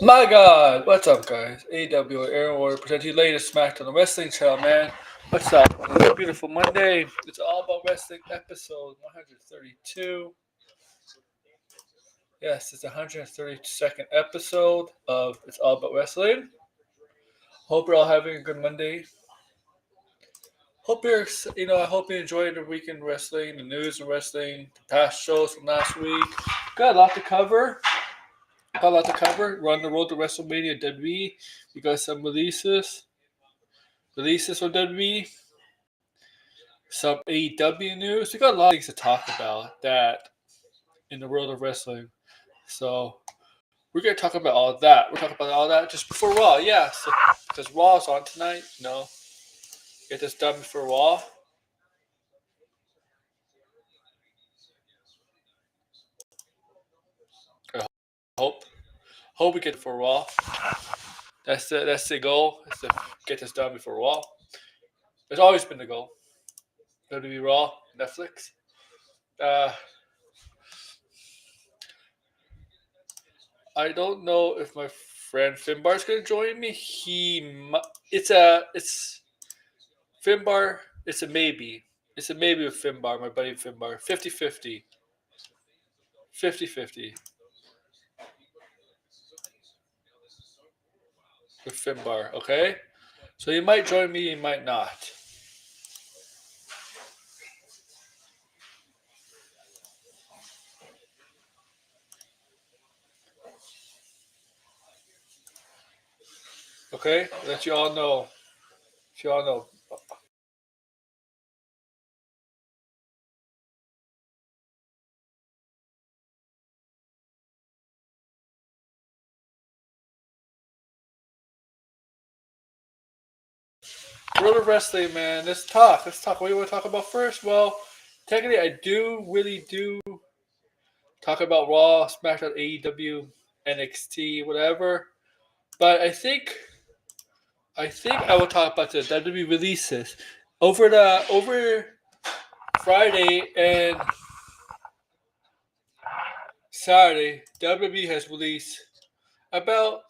My God, what's up, guys? AW Aaron Warrior presenting you latest SmackDown the Wrestling Channel, man. What's up? It's a beautiful Monday. It's all about wrestling, episode 132. Yes, it's the 132nd episode of It's All About Wrestling. Hope you're all having a good Monday. I hope you enjoyed the weekend wrestling, the news of wrestling, the past shows from last week. Got a lot to cover. We're on the road to WrestleMania WWE. We got some releases from WWE, some AEW news. We got a lot of things to talk about that in the world of wrestling. So we're gonna talk about all that. We're talking about all that just before Raw, yeah. So because Raw is on tonight, get this done before Raw. I hope we get it for Raw. That's the goal. Is to get this done before Raw. It's always been the goal. WWE Raw, Netflix. I don't know if my friend Finbar is going to join me. It's Finbar. It's a maybe. It's a maybe with Finbar, my buddy Finbar. 50-50. 50-50 with Finbar, okay? So you might join me, you might not. Okay? Let you all know. World of Wrestling, man. Let's talk. What do you want to talk about first? Well, technically, I really do talk about Raw, SmackDown, AEW, NXT, whatever. But I think I will talk about the WWE releases over Friday and Saturday. WWE has released about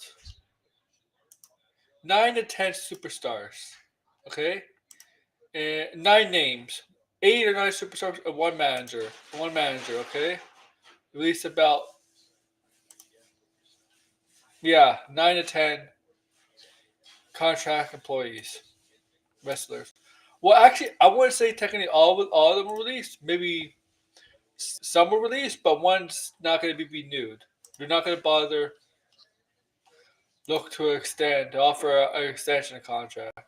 9 to 10 superstars. Okay, and 9 names, 8 or 9 superstars, and one manager. Okay, released about 9 to 10 contract employees, wrestlers. Well, actually, I wouldn't say technically all of them were released. Maybe some were released, but one's not going to be renewed. They're not going to bother look to offer an extension of contract.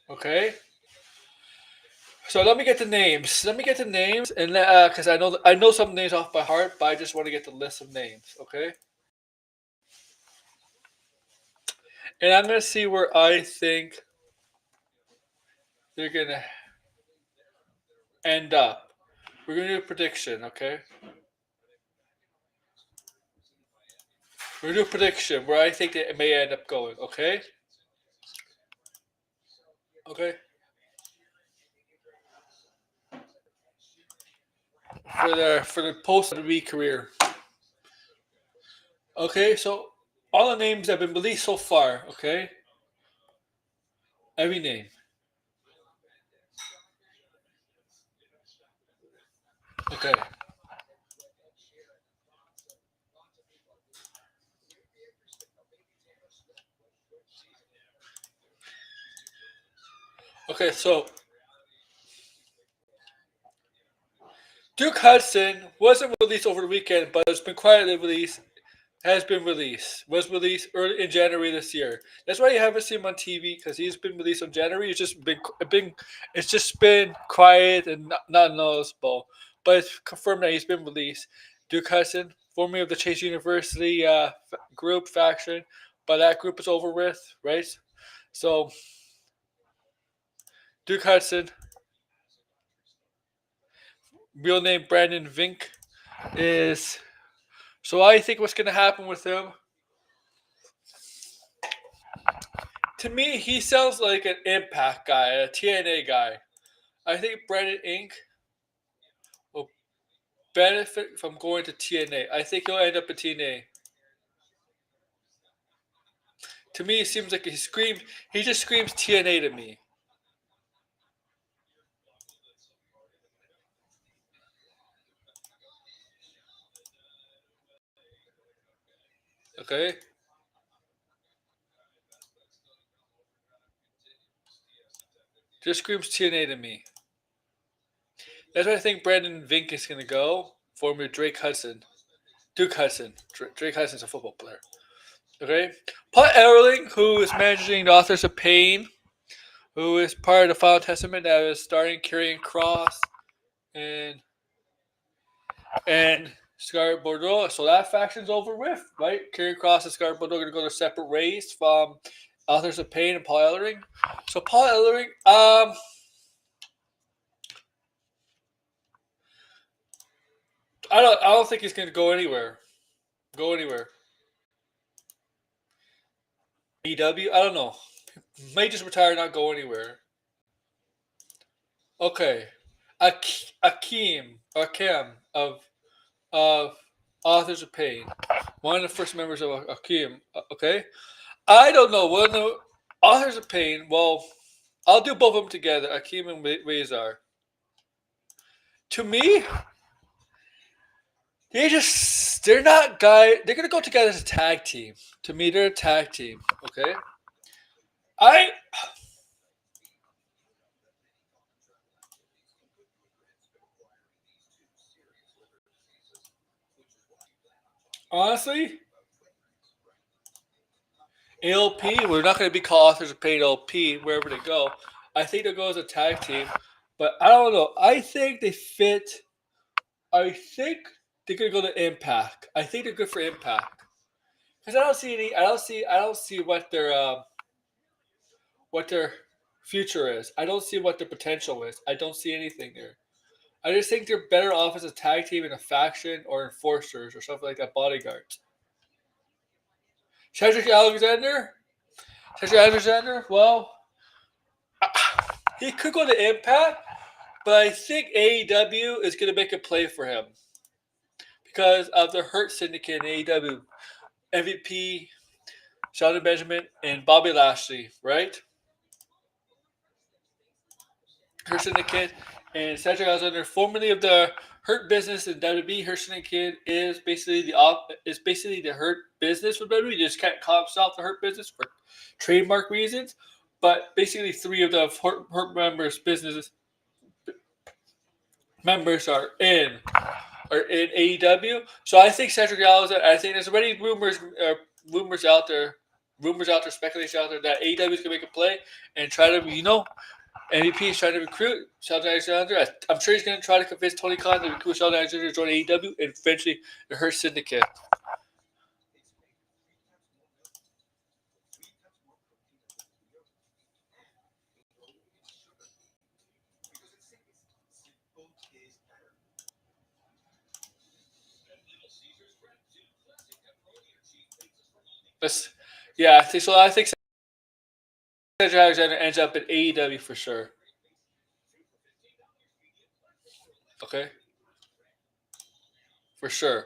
Okay. So let me get the names. And because I know some names off by heart, but I just want to get the list of names. Okay. And I'm gonna see where I think they're gonna end up. We're gonna do a prediction. Okay. We're gonna do a prediction where I think it may end up going. Okay. Okay. For the post WWE career. Okay, so all the names that have been released so far. Okay, every name. Okay. Okay, so Duke Hudson wasn't released over the weekend, but it's been quietly released has been released. Was released early in January this year. That's why you haven't seen him on TV because he's been released in January. It's just been quiet and not noticeable. But it's confirmed that he's been released. Duke Hudson, formerly of the Chase University group faction, but that group is over with, right? So Duke Hudson, real name Brandon Vink, is. So I think what's going to happen with him. To me, he sounds like an Impact guy, a TNA guy. I think Brandon Inc. will benefit from going to TNA. I think he'll end up at TNA. To me, it seems like he just screams TNA to me. Okay? Just screams TNA to me. That's why I think Brandon Vink is going to go. Former Drake Hudson. Duke Hudson. Drake Hudson's a football player. Okay? Paul Ellering, who is managing the Authors of Pain, who is part of the Final Testament that is starring Karrion Cross and Scarlett Bordeaux. So that faction's over with, right? Karrion Cross and Scarlett Bordeaux are going to go their separate ways from Authors of Pain and Paul Ellering. So Paul Ellering, I don't think he's going to go anywhere. Go anywhere. EW, I don't know. May just retire, not go anywhere. Okay, Akim of Authors of Pain, one of the first members of Akim. Okay, I don't know. One of the Authors of Pain. Well, I'll do both of them together, Akim and Razar. To me, they're not guys. They're gonna go together as a tag team. To me, they're a tag team. Okay, I honestly, ALP, we're not going to be called Authors of Pain LP wherever they go. I think they'll go as a tag team, but I don't know. I think they fit. I think they're going to go to Impact. I think they're good for Impact because I don't see any. I don't see what their future is. I don't see what their potential is. I don't see anything there. I just think they're better off as a tag team in a faction or enforcers or something like that. Bodyguards. Cedric Alexander. Cedric Alexander. Well, he could go to Impact, but I think AEW is going to make a play for him because of the Hurt Syndicate in AEW. MVP, Shelton Benjamin, and Bobby Lashley, right? Hurt Syndicate and Cedric Alexander, formerly of the Hurt Business in WWE. Hurt Syndicate is basically the Hurt Business with WWE. You just can't call himself the Hurt Business for trademark reasons. But basically, three of the Hurt members are in AEW. So I think Cedric Alexander. I think there's already rumors out there, speculation out there that AEW is gonna make a play and try to, MVP is trying to recruit Sheldon Alexander. I'm sure he's gonna try to convince Tony Khan to recruit Sheldon Alexander to join AEW and eventually the Hurt Syndicate. Yeah, I think so. I think Cedric Alexander ends up at AEW for sure. Okay, for sure.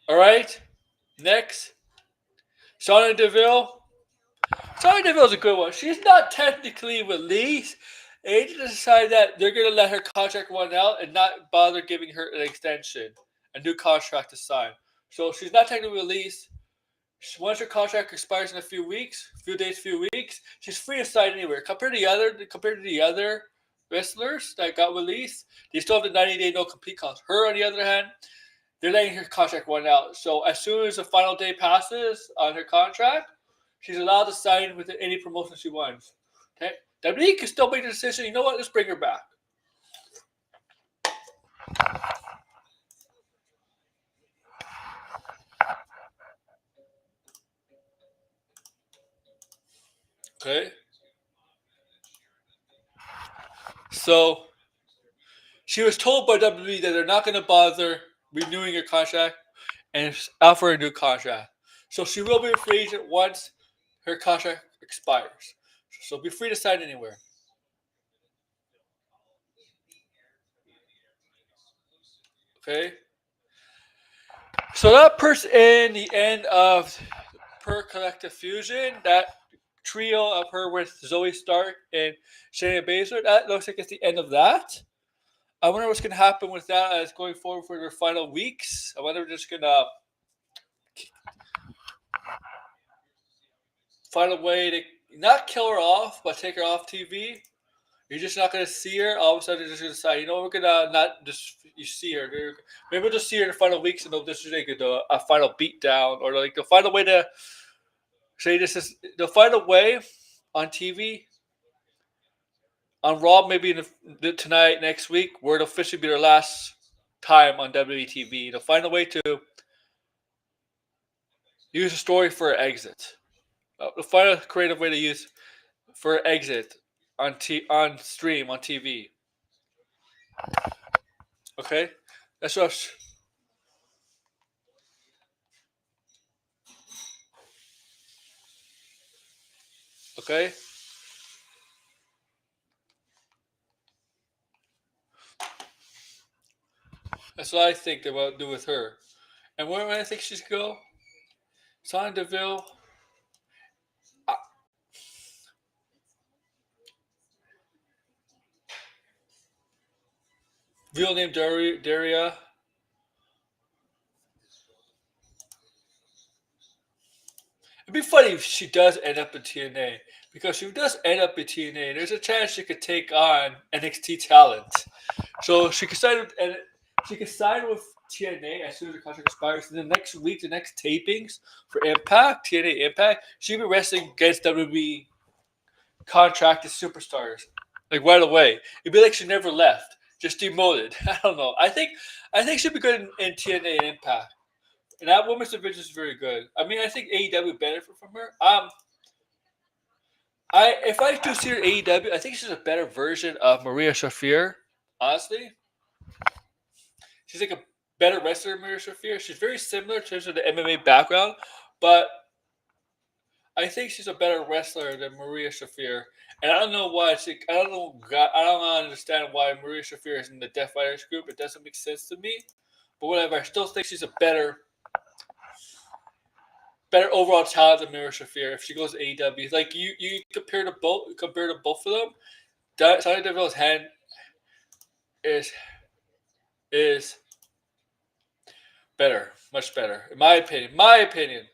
All right. Next, Sonya Deville. Sonya Deville's a good one. She's not technically released. They decided that they're going to let her contract run out and not bother giving her an extension, a new contract to sign. So she's not technically released. Once her contract expires in a few days, few weeks, she's free to sign anywhere. Compared to the other wrestlers that got released, they still have the 90-day no compete clause. Her, on the other hand, they're letting her contract run out. So as soon as the final day passes on her contract, she's allowed to sign with any promotion she wants. Okay, WWE can still make the decision. You know what? Let's bring her back. Okay, so she was told by WWE that they're not going to bother renewing her contract and offer a new contract. So she will be a free agent once her contract expires. So be free to sign anywhere. Okay. So that puts in the end of Per Collective Fusion. That trio of her with Zoe Stark and Shayna Baszler. That looks like it's the end of that. I wonder what's going to happen with that as going forward for their final weeks. I wonder if they're just going to find a way to not kill her off, but take her off TV. You're just not going to see her. All of a sudden, they're just going to decide, we're going to not just you see her. Maybe we'll just see her in the final weeks and they'll just like a final beatdown, or like they'll find a way to say this is they'll find a way on TV on Raw, maybe tonight, next week, where it'll officially be their last time on WWE TV. They'll find a way to use a story for an exit. They'll find a creative way to use for an exit on stream on TV. Okay, that's what. Okay, that's what I think they will do with her. And where do I think she's go? Sonya Deville. Uh, real name Daria. It'd be funny if she does end up in TNA, because if she does end up in TNA, there's a chance she could take on NXT talent. So she could sign with, and she could sign with TNA as soon as the contract expires. And the next week, the next tapings for Impact, TNA Impact, she'd be wrestling against WWE contracted superstars like right away. It'd be like she never left, just demoted. I don't know. I think she'd be good in TNA and Impact. And that women's division is very good. I mean, I think AEW would benefit from her. If I do see her AEW, I think she's a better version of Maria Shafir. Honestly, she's like a better wrestler than Maria Shafir. She's very similar in terms of the MMA background, but I think she's a better wrestler than Maria Shafir. And I don't know why. I don't understand why Maria Shafir is in the Death Fighters group. It doesn't make sense to me. But whatever. I still think she's a better overall talent than Maria Shafir if she goes to AEW. Like you compare to both of them, Sonya Deville's hand is better, much better, in my opinion.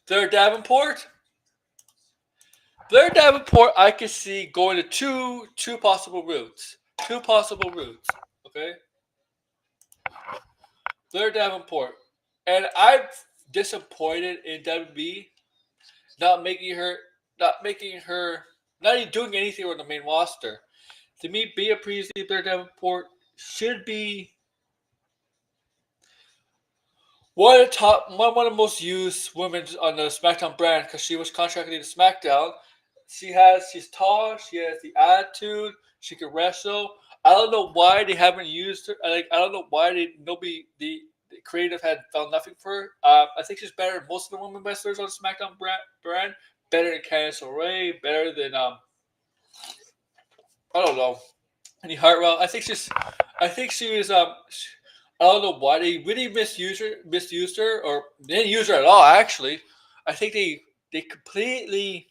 Blair Davenport. I could see going to two possible routes. Okay. Blair Davenport. And I'm disappointed in WWE not even doing anything on the main roster. To me, Bea Priestley, Blair Davenport should be one of the most used women on the SmackDown brand, because she was contracted to SmackDown. She's tall, she has the attitude, she can wrestle. I don't know why they haven't used her. I don't know why the creative had found nothing for her. I think she's better than most of the women wrestlers on the SmackDown brand. Better than Candice LeRae, better than I don't know, Annie Hartwell. I think she was I don't know why they really misused her, or they didn't use her at all. Actually, I think they completely.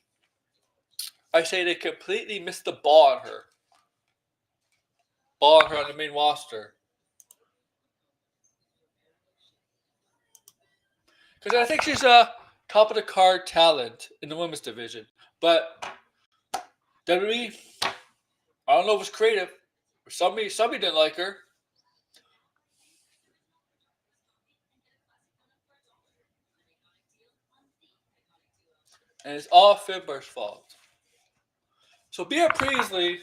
I say they completely missed the ball on her on the main roster. Because I think top of the card talent in the women's division. But WWE, I don't know if it's creative. Somebody didn't like her. And it's all Finbar's fault. So Bea Priestley,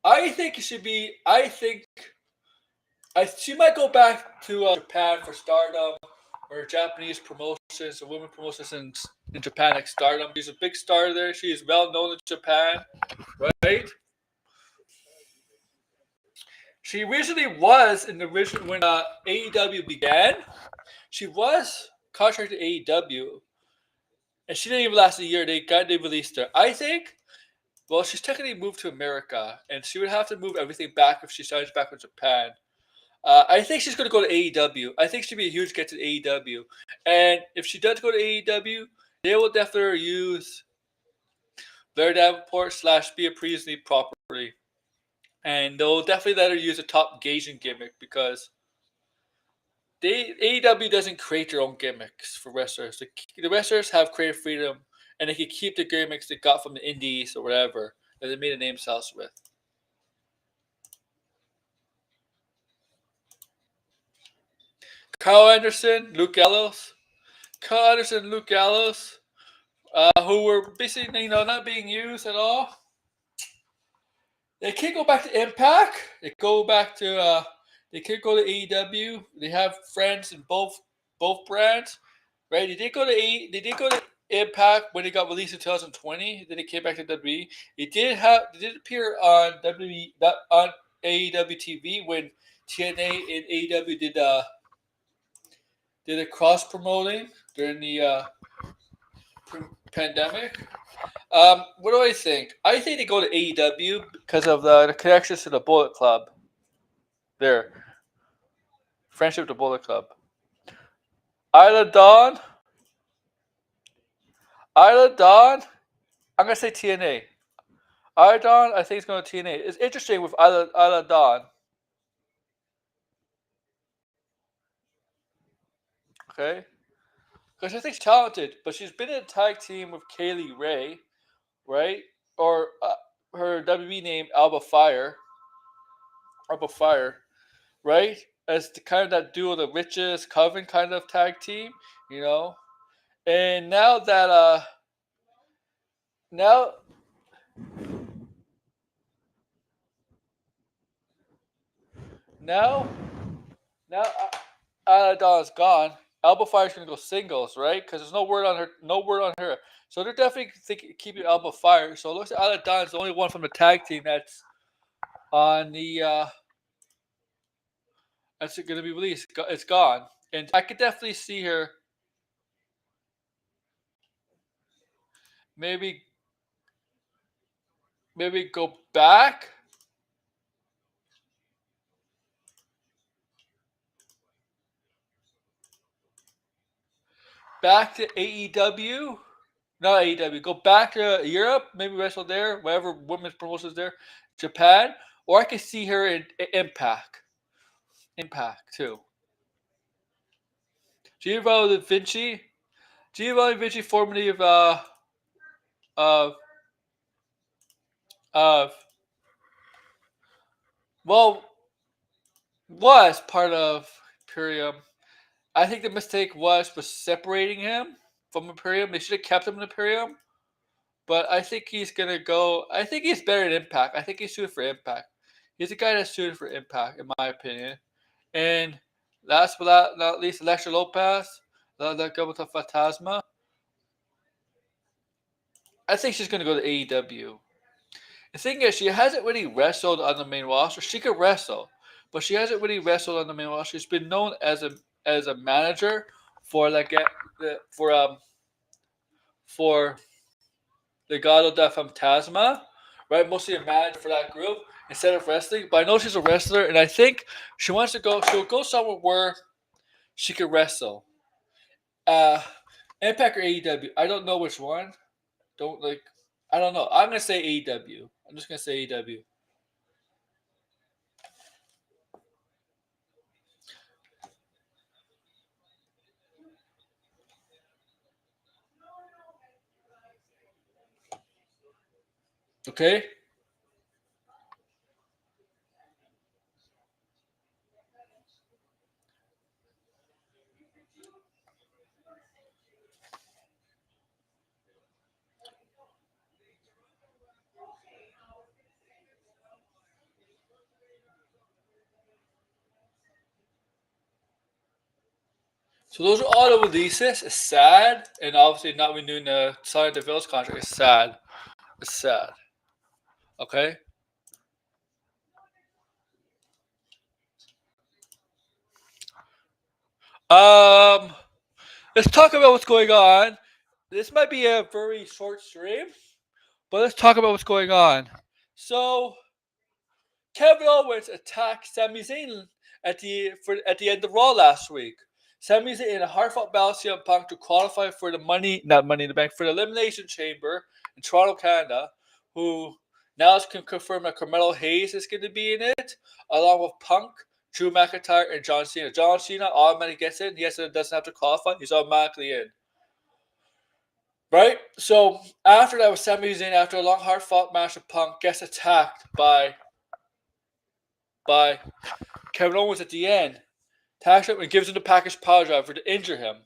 I think it should be. She might go back to Japan for Stardom or Japanese promotions, or women promotions in Japan like Stardom. She's a big star there. She is well known in Japan, right? She originally was in the original when AEW began. She was contracted to AEW, and she didn't even last a year. They released her. I think. Well, she's technically moved to America, and she would have to move everything back if she signs back with Japan. I think she's going to go to AEW. I think she'd be a huge get to AEW. And if she does go to AEW, they will definitely use Blair Davenport / Bea Priestley properly. And they'll definitely let her use a top gauging gimmick because AEW doesn't create their own gimmicks for wrestlers. The wrestlers have creative freedom, and they can keep the gimmicks they got from the indies or whatever that they made a name themselves with. Kyle Anderson, Luke Gallows. Kyle Anderson, Luke Gallows, who were basically not being used at all. They can't go back to Impact. They can't go to AEW. They have friends in both brands, right? They did go to Impact when they got released in 2020. Then they came back to WWE. They did appear on WWE on AEW TV when TNA and AEW did a cross promoting during the pandemic. What do I think? I think they go to AEW because of the connections to the Bullet Club. There, friendship with the Bullet Club. Isla Dawn. Isla Dawn. I'm gonna say TNA. Isla Dawn. I think it's going to TNA. It's interesting with Isla Dawn. Okay, because I think she's talented, but she's been in a tag team with Kaylee Ray, right? Or her WWE name Alba Fire. Alba Fire. Right? As the kind of that duo, the richest coven kind of tag team, you know. And now that now now now Dawn's gone. Alba Fire's gonna go singles, right? Because there's no word on her, So they're definitely keeping Alba Fire. So it looks like Isla Dawn's the only one from the tag team that's on the that's gonna be released. It's gone, and I could definitely see her maybe go back to AEW. Not AEW. Go back to Europe, maybe wrestle there, whatever women's promotions there, Japan, or I could see her in Impact. Impact too. Giovanni Vinci. Giovanni Vinci, formerly of of well, was part of Imperium. I think the mistake was separating him from Imperium. They should have kept him in Imperium. But I think he's gonna go. I think he's better at Impact. I think he's suited for Impact. He's a guy that's suited for Impact, in my opinion. And last but not least, Alexa Lopez, that girl with the Phantasma. I think she's gonna go to AEW. The thing is, she hasn't really wrestled on the main roster. She could wrestle, but she hasn't really wrestled on the main roster. She's been known as a manager for for Legado del Fantasma, right? Mostly a manager for that group instead of wrestling. But I know she's a wrestler, and I think she wants to go. She'll go somewhere where she could wrestle. Uh, Impact or AEW? I don't know which one. Don't like. I don't know. I'm gonna say AEW. I'm just gonna say AEW. Okay? So those are all the releases. It's sad, and obviously not renewing the Silent Deville's contract is sad. It's sad. Okay. Um, let's talk about what's going on. This might be a very short stream, but let's talk about what's going on. So Kevin Owens attacked Sami Zayn at the end of Raw last week. Sami Zayn in a hard-fought battle CM Punk to qualify for the not Money in the Bank, for the Elimination Chamber in Toronto, Canada. Who now has confirmed that Carmelo Hayes is going to be in it, along with Punk, Drew McIntyre, and John Cena. John Cena automatically gets in. Yes, it doesn't have to qualify. He's automatically in. Right? So after that was Sami Zayn, after a long hard fought match with Punk, gets attacked by Kevin Owens at the end. Attacks him and gives him the package power driver to injure him.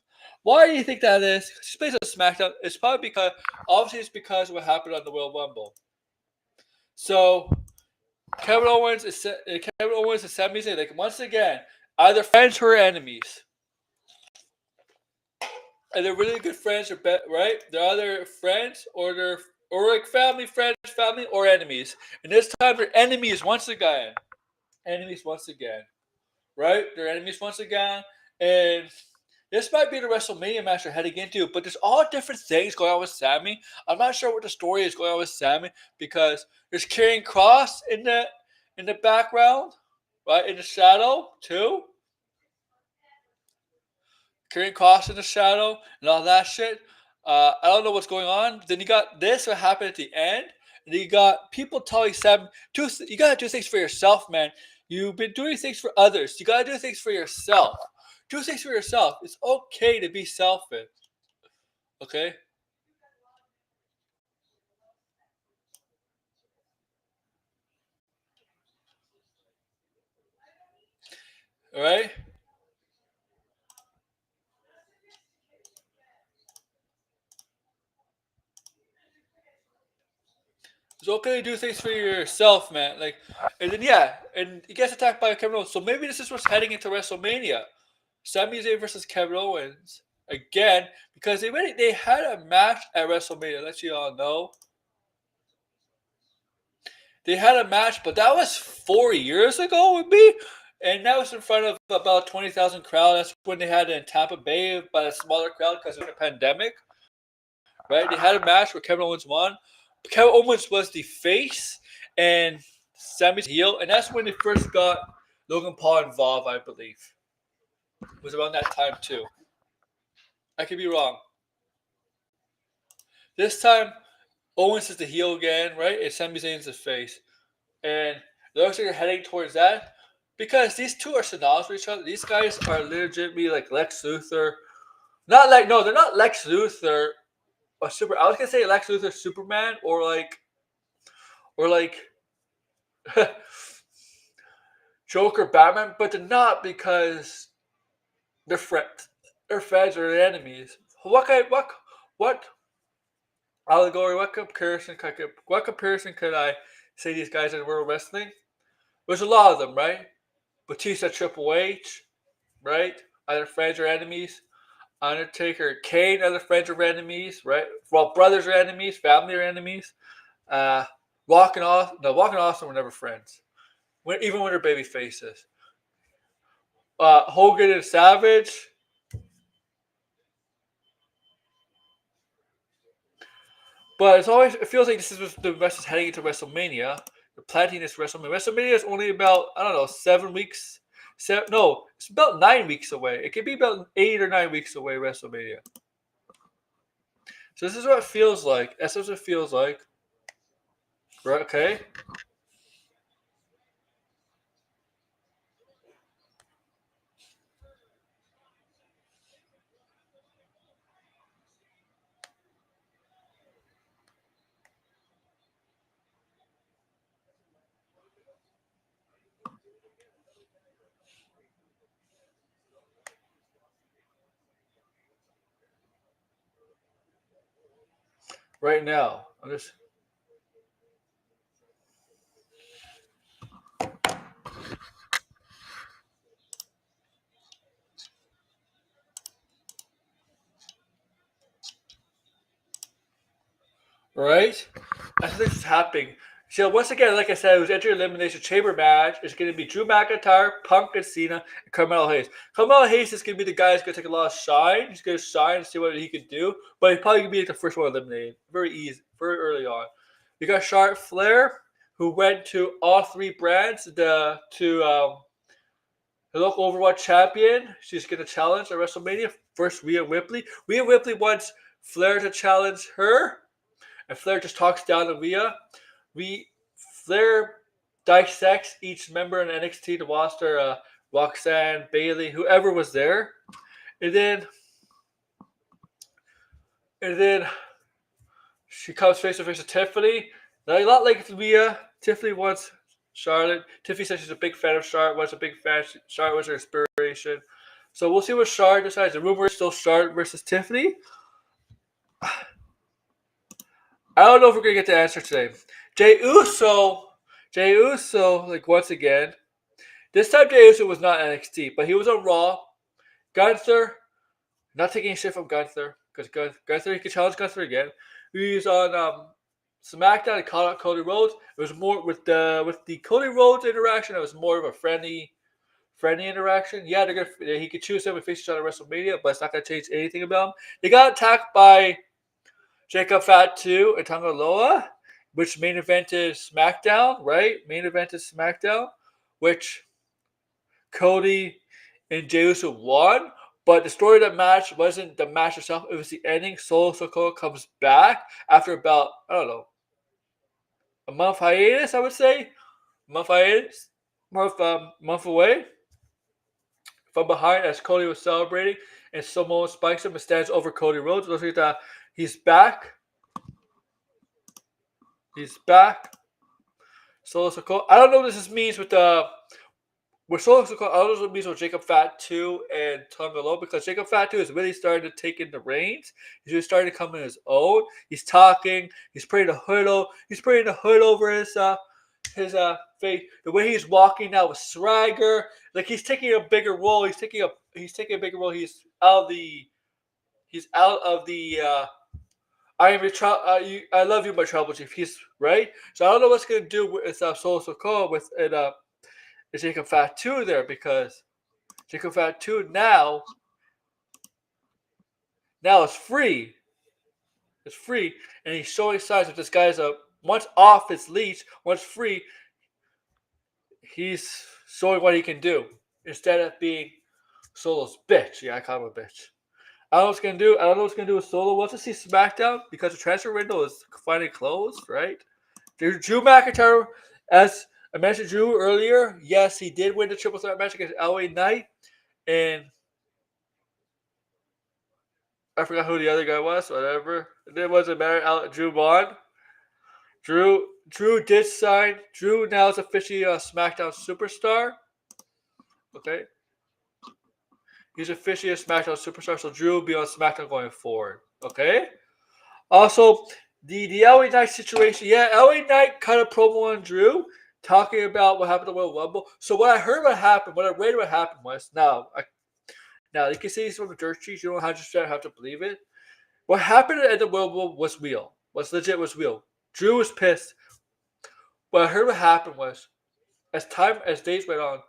Why do you think that is? He plays on SmackDown. It's probably because obviously it's because of what happened on the Royal Rumble. So Kevin Owens and Sami Zayn, like once again, either friends or enemies. And they're really good friends, right? They're either friends or like family or enemies. And this time they're enemies once again. Enemies once again, right? They're enemies once again, and this might be the WrestleMania match they're heading into. But there's all different things going on with Sami. I'm not sure what the story is going on with Sami because there's Karrion Kross in the background, right in the shadow too. Karrion Kross in the shadow and all that shit. I don't know what's going on. Then you got this what happened at the end. And you got people telling Sam, you gotta do things for yourself, man. You've been doing things for others. You gotta do things for yourself. Do things for yourself. It's okay to be selfish. Okay? Alright? It's okay to do things for yourself, man. Like, and then yeah, and he gets attacked by Kevin Owens. So maybe this is what's heading into WrestleMania. Sami Zayn versus Kevin Owens again because they had a match at WrestleMania. Let you all know they had a match, but that was 4 years ago with me, and that was in front of about 20,000 crowd. That's when they had it in Tampa Bay, but a smaller crowd because of the pandemic. Right? They had a match where Kevin Owens won. Kevin Owens was the face, and Sami's heel, and that's when they first got Logan Paul involved. I believe it was around that time too. I could be wrong. This time, Owens is the heel again, right? And Sami Zayn's the face. And it looks like they're heading towards that. Because these two are synonymous with each other. These guys are legitimately like Lex Luthor. Not like, no, they're not Lex Luthor or Super. I was going to say Lex Luthor Superman or like Joker Batman, but they're not because they're friends. They're friends or they're enemies. What allegory, what comparison could I say these guys in world wrestling? There's a lot of them, right? Batista, Triple H, right? Either friends or enemies. Undertaker, Kane, other friends or enemies, right? Well, brothers or enemies, family or enemies. Uh, Rock and Austin were never friends, even when they're baby faces. Hogan and Savage. But it feels like this is the rest is heading into WrestleMania. They're planting this WrestleMania. WrestleMania is only about, I don't know, 7 weeks. No, it's about 9 weeks away. It could be about 8 or 9 weeks away, WrestleMania. So this is what it feels like. That's what it feels like. Right, okay? right now. I'm just right. That's what's happening. So once again, like I said, it was entry elimination chamber match. It's going to be Drew McIntyre, Punk, and Cena, and Carmelo Hayes. Carmelo Hayes is going to be the guy that's going to take a lot of shine. He's going to shine and see what he can do. But he's probably going to be the first one eliminated. Very easy, very early on. You got Charlotte Flair, who went to all three brands the local Overwatch champion. She's going to challenge at WrestleMania. First, Rhea Ripley. Rhea Ripley wants Flair to challenge her, and Flair just talks down to Rhea. Flair dissects each member in NXT to roster, Roxanne, Bailey, whoever was there, and then she comes face to face with Tiffany. Now a lot like Rhea, Tiffany wants Charlotte. Tiffany says she's a big fan of Charlotte. Was a big fan. Charlotte was her inspiration. So we'll see what Charlotte decides. The rumor is still Charlotte versus Tiffany. I don't know if we're gonna get the answer today. Jey Uso, like once again. This time Jey Uso was not NXT, but he was on Raw. Gunther, not taking shit from Gunther, because Gunther, he could challenge Gunther again. He was on SmackDown and called out Cody Rhodes. It was more with the Cody Rhodes interaction. It was more of a friendly interaction. Yeah, he could choose him and face each other at WrestleMania, but it's not gonna change anything about him. They got attacked by Jacob Fatu and Tanga Loa, which main event is SmackDown, right? Main event is SmackDown, which Cody and Jey Uso won. But the story of that match wasn't the match itself. It was the ending. Solo Sikoa comes back after about, I don't know, a month hiatus, I would say. Month hiatus. Month away. From behind as Cody was celebrating. And Samoa spikes him and stands over Cody Rhodes. Looks like that he's back. He's back. Solo Sikoa. I don't know what this means with Solo Sikoa. I don't know what it means with Jacob Fatu and Tonga Loa, because Jacob Fatu is really starting to take in the reins. He's really starting to come in his own. He's talking. He's putting the hood over his face. The way he's walking now with swagger, like he's taking a bigger role. He's taking a bigger role. He's out of the. I love you, my tribal chief. He's right. So I don't know what's gonna do with Solo Sikoa with Jacob Fatu there, because Jacob Fatu now is free. It's free, and he's showing signs that this guy's once off his leash, once free. He's showing what he can do instead of being Solo's bitch. Yeah, I call him a bitch. I don't know what's gonna do. I don't know what's gonna do with Solo. We'll just see SmackDown, because the transfer window is finally closed, right? Drew McIntyre, as I mentioned Drew earlier, yes, he did win the triple threat match against LA Knight, and I forgot who the other guy was. Whatever, it wasn't matter. Drew won. Drew did sign. Drew now is officially a SmackDown superstar. Okay. He's officially a SmackDown superstar, so Drew will be on SmackDown going forward. Okay? Also, the LA Knight situation. Yeah, LA Knight cut a promo on Drew, talking about what happened to Royal Rumble. So what I read what happened was, now you can see this from the dirt sheets. You don't have to believe it. What happened at the Royal Rumble was real. Was real. Drew was pissed. What I heard what happened was, as days went on,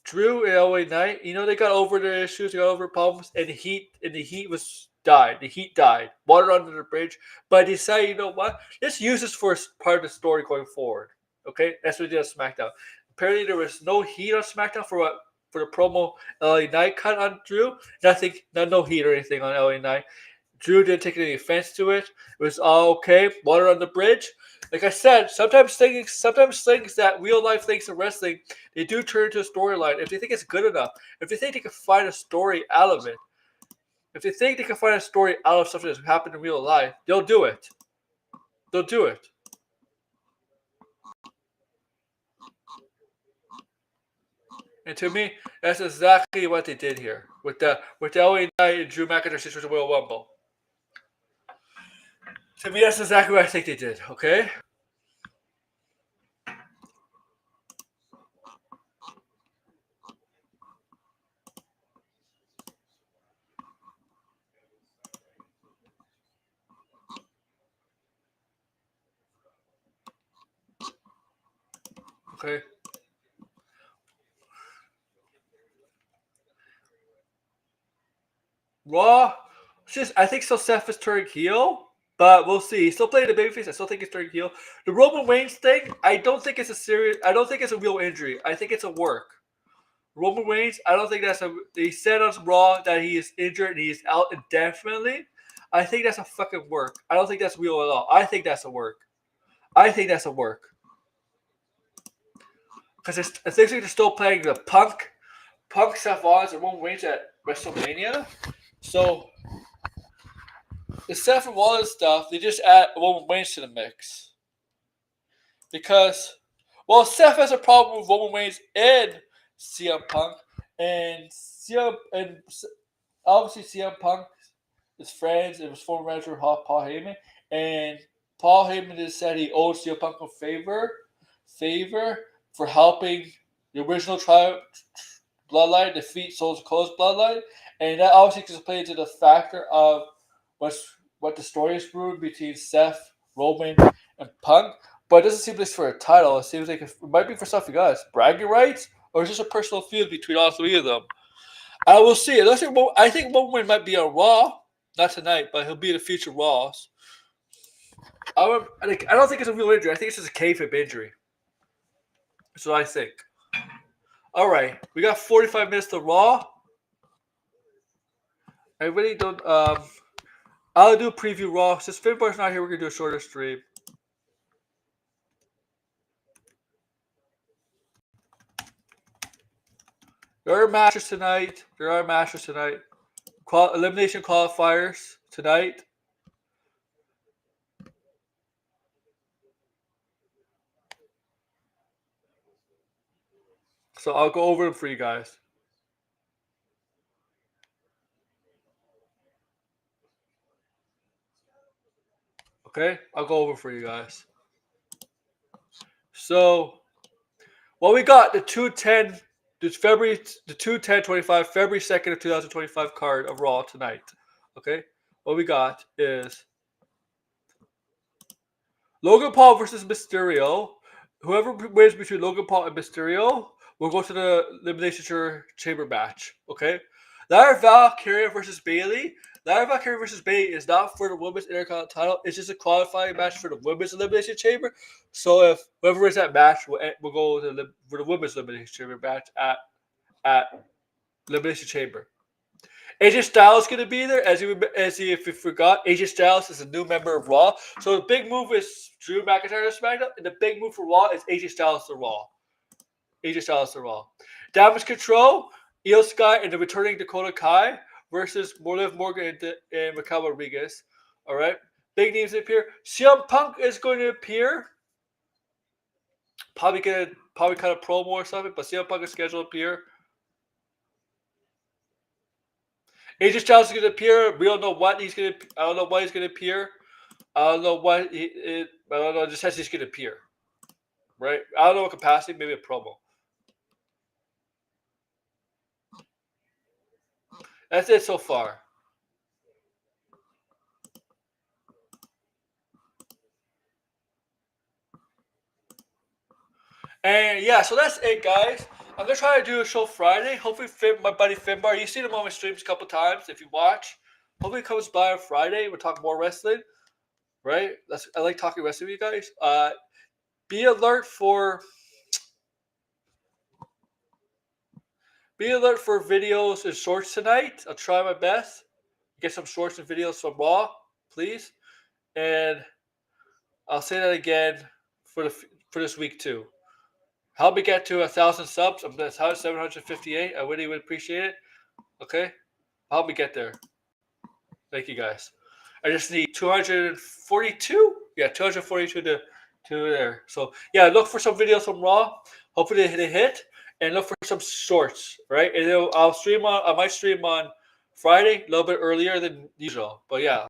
Drew and LA Knight, they got over their issues, they got over problems, and the heat died. The heat died. Water under the bridge. But they decided, you know what? Let's use this for part of the story going forward. Okay? That's what they did on SmackDown. Apparently there was no heat on SmackDown for the promo LA Knight cut on Drew. No heat or anything on LA Knight. Drew didn't take any offense to it. It was all okay. Water on the bridge. Like I said, sometimes things that real life things in wrestling, they do turn into a storyline if they think it's good enough. If they think they can find a story out of it. If they think they can find a story out of something that's happened in real life, they'll do it. They'll do it. And to me, that's exactly what they did here with the LA Knight and Drew McIntyre situation with Royal Rumble. To me, that's exactly what I think they did. Okay. Okay. Raw. Just I think so. Seth is turning heel, but we'll see. He's still playing the babyface. I still think he's turning heel. The Roman Reigns thing, I don't think it's a serious. I don't think it's a real injury. I think it's a work. Roman Reigns, I don't think that's a. They said on Raw that he is injured and he's out indefinitely. I think that's a fucking work. I don't think that's real at all. I think that's a work. I think that's a work. Because it's like they're still playing the Punk, Seth Rollins, and Roman Reigns at WrestleMania. So the Seth Rollins stuff, they just add Roman Reigns to the mix. Because, well, Seth has a problem with Roman Reigns and CM Punk, and obviously CM Punk is friends. It was former manager Paul Heyman, and Paul Heyman just said he owes CM Punk a favor for helping the original bloodline defeat Soul's Cold's bloodline, and that obviously can play into the factor of what the story is brewed between Seth, Roman, and Punk. But it doesn't seem like it's for a title. It seems like it might be for something else. Bragging rights? Or is this a personal feud between all three of them? I will see. I think Roman might be on Raw. Not tonight, but he'll be in the future Raws. I don't think it's a real injury. I think it's just a kayfabe injury. That's what I think. All right. We got 45 minutes to Raw. I really don't... I'll do a preview Raw. Since Finbar's not here, we're going to do a shorter stream. There are matches tonight. Elimination qualifiers tonight. So I'll go over them for you guys. Okay? I'll go over for you guys. So, what we got, the 210, February 2/10/25, February 2nd of 2025 card of Raw tonight. Okay? What we got is Logan Paul versus Mysterio. Whoever wins between Logan Paul and Mysterio will go to the Elimination Chamber match. Okay? Lara Valkyria versus Bayley. Lara Valkyria versus Bayley is not for the Women's Intercontinental title. It's just a qualifying match for the Women's Elimination Chamber. So if whoever wins that match will go for the Women's Elimination Chamber match at Elimination Chamber. AJ Styles is going to be there. If you forgot, AJ Styles is a new member of Raw. So the big move is Drew McIntyre to SmackDown, and the big move for Raw is AJ Styles to Raw. Damage Control, Io Sky, and the returning Dakota Kai versus Liv Morgan and Raquel Rodriguez. All right, big names appear. CM Punk is going to appear. Probably cut a promo or something, but CM Punk is scheduled to appear. AJ Styles is going to appear. We don't know what he's going to. I don't know why he's going to appear. I don't know what I don't know. It just says he's going to appear. Right? I don't know what capacity. Maybe a promo. That's it so far. And yeah, so that's it, guys. I'm gonna try to do a show Friday. Hopefully, my buddy Finbar, you've seen him on my streams a couple times. If you watch, hopefully he comes by on Friday. We'll talk more wrestling, right? I like talking wrestling with you guys. Be alert for videos and shorts tonight. I'll try my best. Get some shorts and videos from Raw, please. And I'll say that again for this week too. Help me get to 1,000 subs. I'm at 758. I really would appreciate it. Okay? Help me get there. Thank you, guys. I just need 242. Yeah, 242 to there. So, yeah, look for some videos from Raw. Hopefully they hit. And look for some shorts, right? And I might stream on Friday a little bit earlier than usual. But, yeah.